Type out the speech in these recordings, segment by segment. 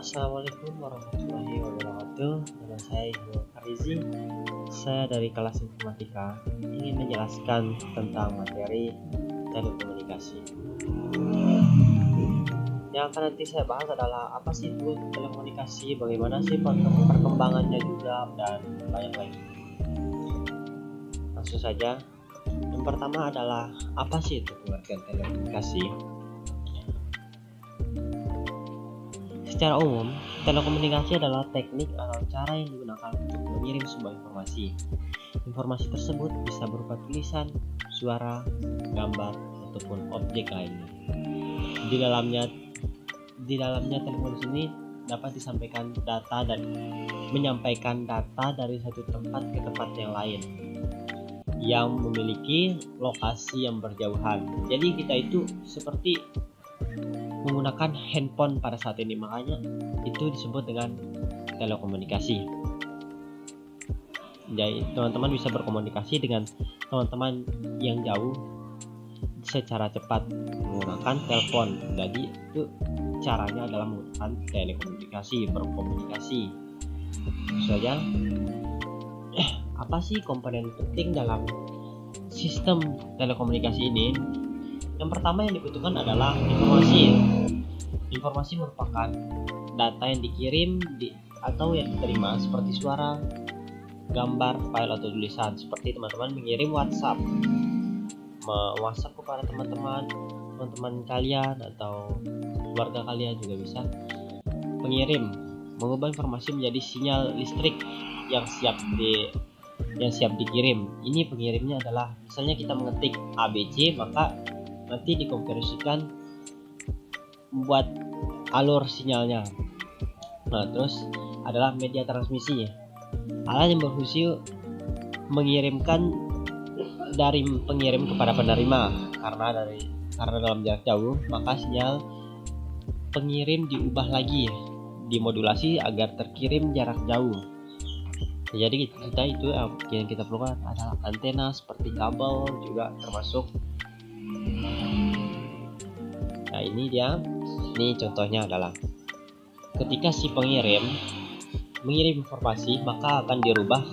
Assalamualaikum warahmatullahi wabarakatuh. Nama saya Ibnu Farizi. Saya dari kelas informatika ingin menjelaskan tentang materi telekomunikasi. Yang akan nanti saya bahas adalah apa sih itu telekomunikasi, bagaimana sih perkembangannya juga, dan banyak lagi. Langsung saja. Yang pertama adalah apa sih itu pengertian telekomunikasi? Secara umum, telekomunikasi adalah teknik atau cara yang digunakan untuk mengirim sebuah informasi. Informasi tersebut bisa berupa tulisan, suara, gambar, ataupun objek lainnya. Di dalamnya telekomunikasi ini dapat disampaikan data dan menyampaikan data dari satu tempat ke tempat yang lain yang memiliki lokasi yang berjauhan. Jadi kita itu seperti menggunakan handphone pada saat ini, makanya itu disebut dengan telekomunikasi. Jadi teman-teman bisa berkomunikasi dengan teman-teman yang jauh secara cepat menggunakan telepon. Jadi itu caranya adalah menggunakan telekomunikasi, berkomunikasi. Saja, apa sih komponen penting dalam sistem telekomunikasi ini? Yang pertama yang dibutuhkan adalah informasi. Informasi merupakan data yang dikirim atau yang diterima seperti suara, gambar, file atau tulisan. Seperti teman-teman mengirim WhatsApp kepada teman-teman kalian atau keluarga kalian juga bisa mengirim, mengubah informasi menjadi sinyal listrik yang siap dikirim. Ini pengirimnya adalah misalnya kita mengetik ABC, maka nanti dikonversikan membuat alur sinyalnya. Nah, terus adalah media transmisi. Alat yang berfungsi mengirimkan dari pengirim kepada penerima. Karena dalam jarak jauh, maka sinyal pengirim diubah lagi, dimodulasi agar terkirim jarak jauh. Jadi kita itu yang kita perlukan adalah antena seperti kabel juga termasuk. Nah, ini contohnya adalah ketika si pengirim mengirim informasi, maka akan dirubah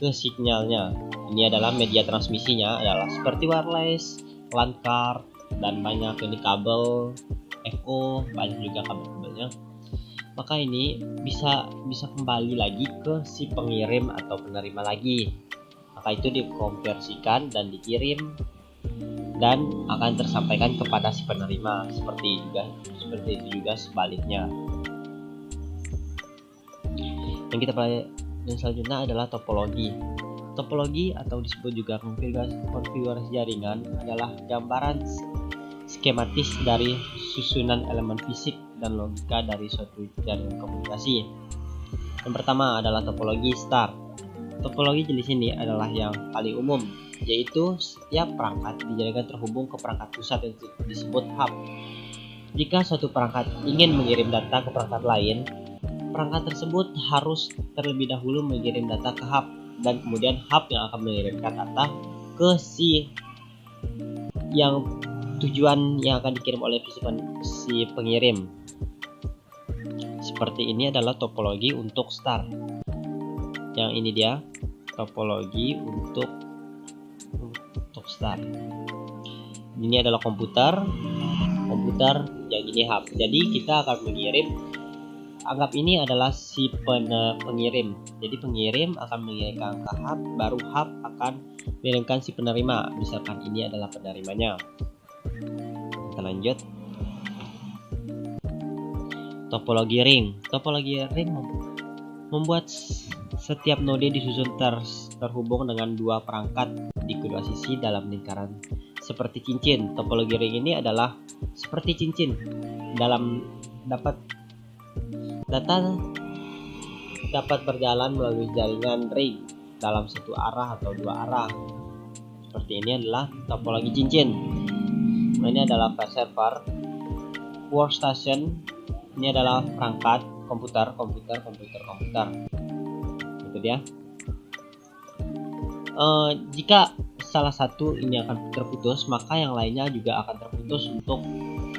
ke sinyalnya. Ini adalah media transmisinya adalah seperti wireless, LAN card, dan banyak ini kabel FO, banyak juga kabel-kabelnya. Maka ini bisa kembali lagi ke si pengirim atau penerima lagi. Maka itu dikonversikan dan dikirim dan akan tersampaikan kepada si penerima. Seperti itu juga sebaliknya. Yang kita pelajari selanjutnya adalah topologi. Topologi atau disebut juga konfigurasi jaringan adalah gambaran skematis dari susunan elemen fisik dan logika dari suatu jaringan komunikasi. Yang pertama adalah topologi star. Topologi jenis ini adalah yang paling umum, yaitu setiap perangkat dijadikan terhubung ke perangkat pusat yang disebut hub. Jika suatu perangkat ingin mengirim data ke perangkat lain, perangkat tersebut harus terlebih dahulu mengirim data ke hub, dan kemudian hub yang akan mengirimkan data ke tujuan yang akan dikirim oleh si pengirim. Seperti ini adalah topologi untuk star. Yang ini dia topologi untuk star. Ini adalah komputer yang ini hub. Jadi kita akan mengirim, anggap ini adalah si pengirim. Jadi pengirim akan mengirimkan ke hub, baru hub akan mengirimkan si penerima. Misalkan ini adalah penerimanya. Kita lanjut. Topologi ring. Topologi ring membuat setiap node disusun terhubung dengan dua perangkat di kedua sisi dalam lingkaran seperti cincin. Topologi ring ini adalah seperti cincin dalam data dapat berjalan melalui jaringan ring dalam satu arah atau dua arah. Seperti ini adalah topologi cincin. Ini adalah file server, workstation. Ini adalah perangkat komputer. Itu dia. Jika salah satu ini akan terputus, maka yang lainnya juga akan terputus untuk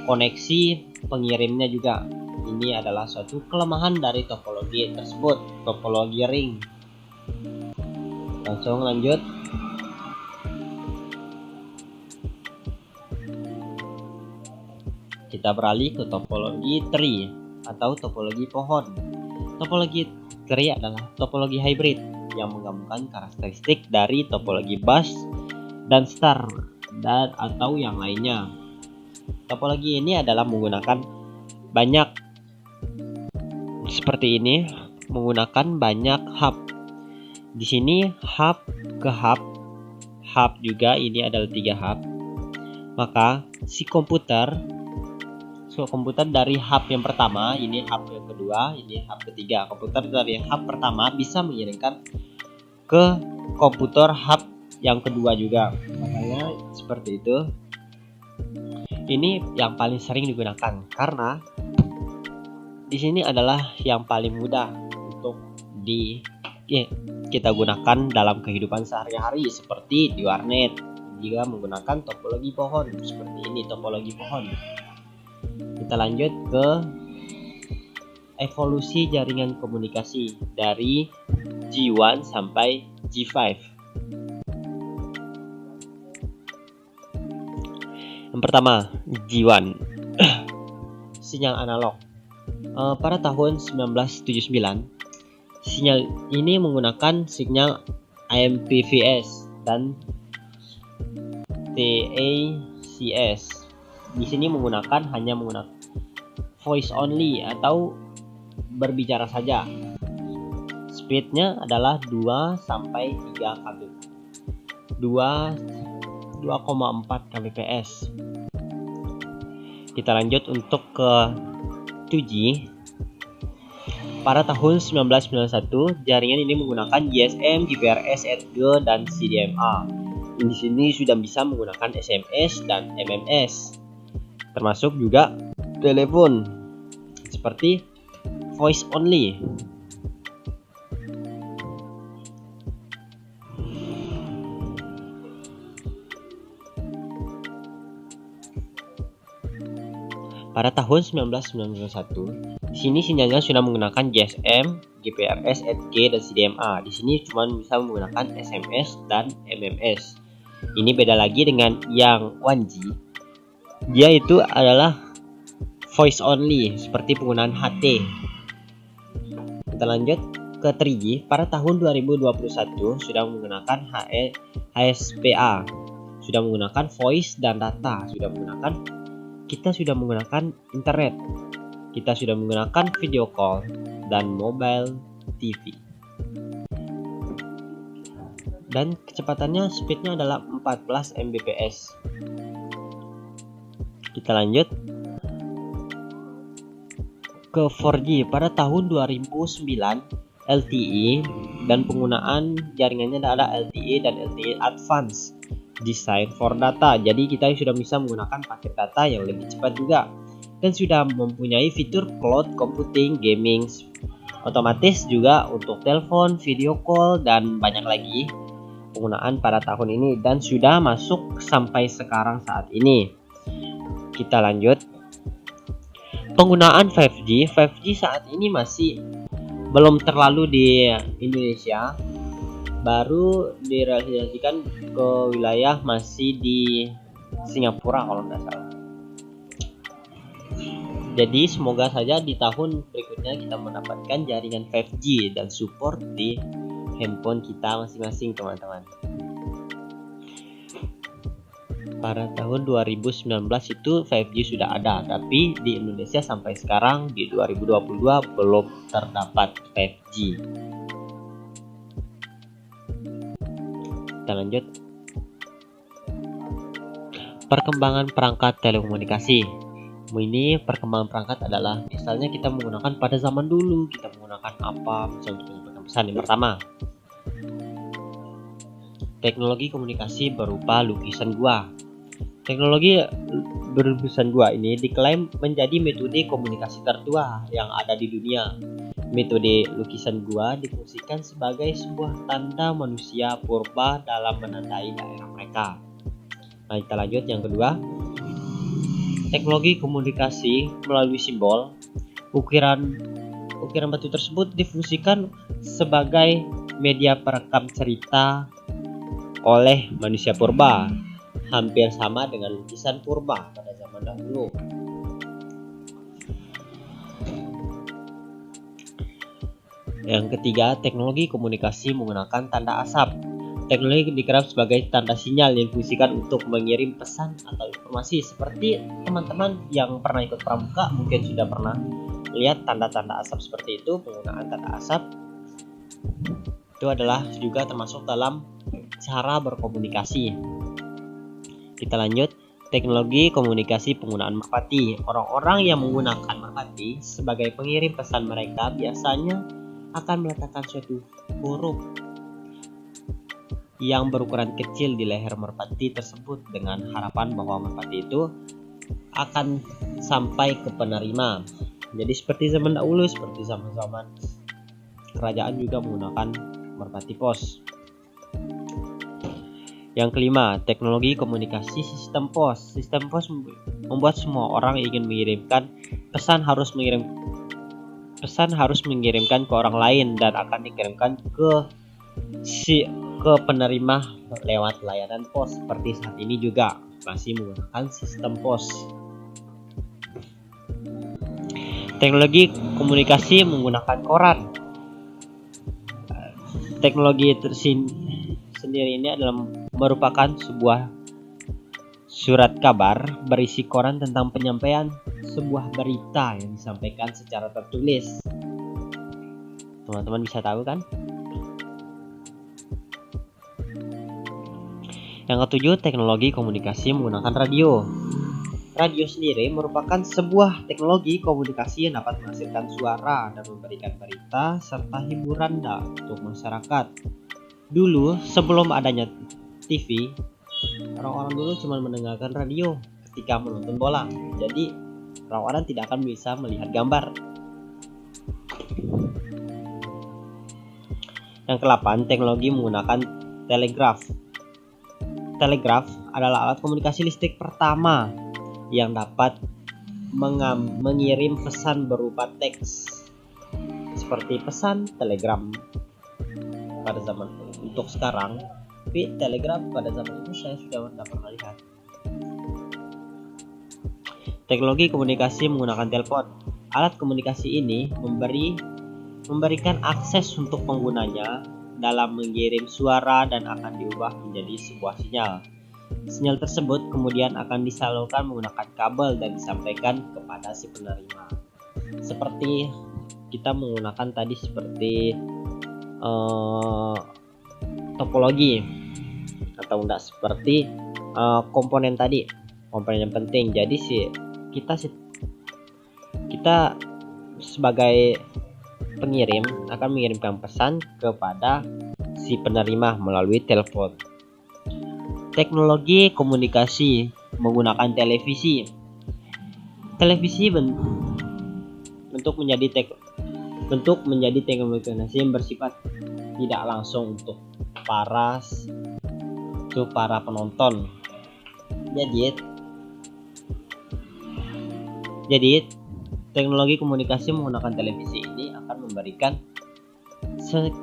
koneksi pengirimnya juga. ini adalah suatu kelemahan dari topologi tersebut, topologi ring. Langsung lanjut. Kita beralih ke topologi tree atau topologi pohon. Topologi tree adalah topologi hybrid yang menggabungkan karakteristik dari topologi bus dan star dan atau yang lainnya. Topologi ini adalah menggunakan banyak seperti ini, menggunakan banyak hub. Di sini hub ke hub juga ini adalah 3 hub. Maka si komputer dari hub yang pertama, ini hub yang kedua, ini hub ketiga. Komputer dari hub pertama bisa mengirimkan ke komputer hub yang kedua juga. Makanya seperti itu. Ini yang paling sering digunakan karena di sini adalah yang paling mudah untuk kita gunakan dalam kehidupan sehari-hari seperti di warnet jika menggunakan topologi pohon. Seperti ini topologi pohon. Kita lanjut ke evolusi jaringan komunikasi dari G1 sampai G5. Yang pertama, G1 sinyal analog. Pada tahun 1979, sinyal ini menggunakan sinyal AMPVS dan TACS. Di sini hanya menggunakan voice only atau berbicara saja. Speednya adalah 2 sampai 3 kb. 2,4 kbps. Kita lanjut untuk ke 2G. Pada tahun 1991, jaringan ini menggunakan GSM, GPRS, 8G, dan CDMA. Di sini sudah bisa menggunakan SMS dan MMS, termasuk juga telepon seperti voice only. Pada tahun 1991, di sini sinyalnya sudah menggunakan GSM, GPRS, 8G, dan CDMA. Di sini cuma bisa menggunakan SMS dan MMS. Ini beda lagi dengan yang 1G. Dia itu adalah voice only seperti penggunaan HT. Kita lanjut ke 3G. Pada tahun 2021 sudah menggunakan HSPA, sudah menggunakan voice dan data, kita sudah menggunakan internet, kita sudah menggunakan video call dan mobile TV. Dan kecepatannya speednya adalah 14 Mbps. Kita lanjut ke 4G. Pada tahun 2009 LTE dan penggunaan jaringannya adalah LTE dan LTE Advanced Design for Data. Jadi kita sudah bisa menggunakan paket data yang lebih cepat juga dan sudah mempunyai fitur cloud computing, gaming, otomatis juga untuk telepon, video call, dan banyak lagi penggunaan pada tahun ini dan sudah masuk sampai sekarang saat ini. Kita lanjut. Penggunaan 5G. 5G saat ini masih belum terlalu di Indonesia. Baru direalisasikan ke wilayah masih di Singapura kalau tidak salah. Jadi semoga saja di tahun berikutnya kita mendapatkan jaringan 5G dan support di handphone kita masing-masing, teman-teman. Pada tahun 2019 itu 5G sudah ada, tapi di Indonesia sampai sekarang di 2022 belum terdapat 5G. Kita lanjut. Perkembangan perangkat telekomunikasi. Ini perkembangan perangkat adalah misalnya kita menggunakan pada zaman dulu kita menggunakan apa misalnya untuk menyampaikan pesan. Yang pertama, teknologi komunikasi berupa lukisan gua. Teknologi berlukisan gua ini diklaim menjadi metode komunikasi tertua yang ada di dunia. Metode lukisan gua difungsikan sebagai sebuah tanda manusia purba dalam menandai daerah mereka. Nah, kita lanjut yang kedua. Teknologi komunikasi melalui simbol. Ukiran batu tersebut difungsikan sebagai media perekam cerita oleh manusia purba, hampir sama dengan lukisan purba pada zaman dahulu. Yang ketiga, teknologi komunikasi menggunakan tanda asap. Teknologi dikenal sebagai tanda sinyal yang difungsikan untuk mengirim pesan atau informasi. Seperti teman-teman yang pernah ikut pramuka mungkin sudah pernah lihat tanda-tanda asap seperti itu. Penggunaan tanda asap itu adalah juga termasuk dalam cara berkomunikasi. Kita lanjut, teknologi komunikasi penggunaan merpati. Orang-orang yang menggunakan merpati sebagai pengirim pesan mereka biasanya akan meletakkan suatu huruf yang berukuran kecil di leher merpati tersebut dengan harapan bahwa merpati itu akan sampai ke penerima. Jadi seperti zaman dahulu, seperti zaman-zaman kerajaan juga menggunakan merpati pos. Yang kelima, teknologi komunikasi sistem pos. Sistem pos membuat semua orang yang ingin mengirimkan pesan harus mengirimkan ke orang lain dan akan dikirimkan ke penerima lewat layanan pos. Seperti saat ini juga masih menggunakan sistem pos. Teknologi komunikasi menggunakan koran. Teknologi sendiri ini adalah merupakan sebuah surat kabar berisi koran tentang penyampaian sebuah berita yang disampaikan secara tertulis. Teman-teman bisa tahu kan? Yang ketujuh, teknologi komunikasi menggunakan radio. Radio sendiri merupakan sebuah teknologi komunikasi yang dapat menghasilkan suara dan memberikan berita serta hiburan untuk masyarakat. Dulu, sebelum adanya TV, orang-orang dulu cuma mendengarkan radio ketika menonton bola. Jadi, orang-orang tidak akan bisa melihat gambar. Yang ke-8, teknologi menggunakan telegraf. Telegraf adalah alat komunikasi listrik pertama yang dapat mengirim pesan berupa teks, seperti pesan telegram pada zaman untuk sekarang. Tapi telegram pada zaman itu saya sudah tidak pernah lihat. Teknologi komunikasi menggunakan telepon. Alat komunikasi ini memberikan akses untuk penggunanya dalam mengirim suara dan akan diubah menjadi sebuah sinyal. Sinyal tersebut kemudian akan disalurkan menggunakan kabel dan disampaikan kepada si penerima. Seperti kita menggunakan tadi seperti topologi atau enggak seperti komponen tadi, komponen yang penting. Jadi kita sebagai pengirim akan mengirimkan pesan kepada si penerima melalui telepon. Teknologi komunikasi menggunakan televisi. Televisi bentuk menjadi teknologi yang bersifat tidak langsung untuk para penonton. Jadi teknologi komunikasi menggunakan televisi ini akan memberikan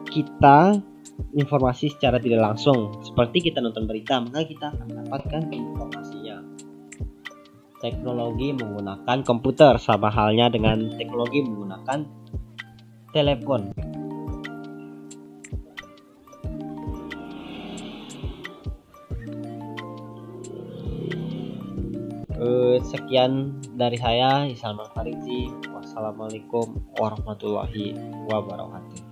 kita informasi secara tidak langsung. Seperti kita nonton berita, maka kita akan mendapatkan informasinya. Teknologi menggunakan komputer sama halnya dengan teknologi menggunakan telepon. Sekian dari saya, Salman Farizi. Wassalamualaikum warahmatullahi wabarakatuh.